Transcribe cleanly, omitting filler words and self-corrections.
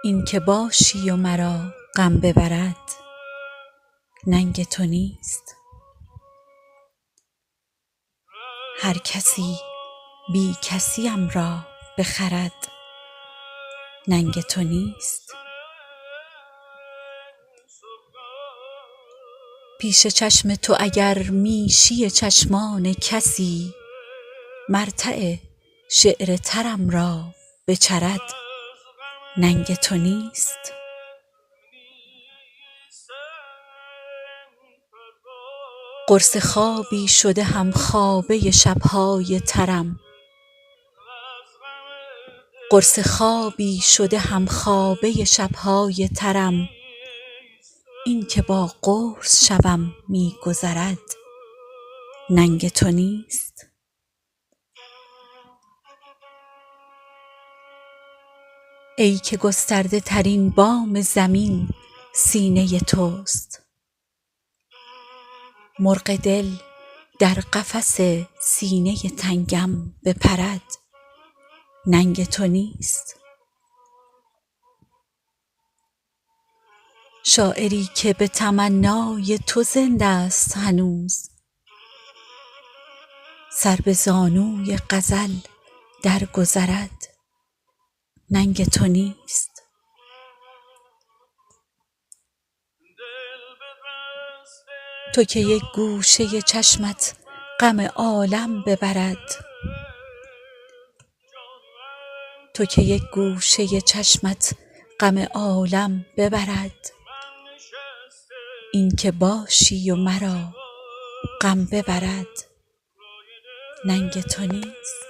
این که باشی و مرا غم ببرد ننگ تو نیست. هر کسی بی کسیم را بخرد ننگ تو نیست. پیش چشم تو اگر میشی چشمان کسی مرتع شعر ترم را بچرد ننگ تو نیست. قرص خوابی شده همخوابه شبهای ترم، قرص خوابی شده همخوابه شبهای ترم. این که با قرص شبم میگذرد ننگ تو نیست. ای که گسترده ترین بام زمین سینه توست، مرغ دل در قفس سینه تنگم بپرد ننگ تو نیست. شاعری که به تمنای تو زنده است هنوز، سر به زانوی غزل در گذرد ننگ تو نیست. تو که یک گوشه چشمت غم عالم ببرد، تو که یک گوشه چشمت غم عالم ببرد. این که باشی و مرا غم ببرد ننگ تو نیست.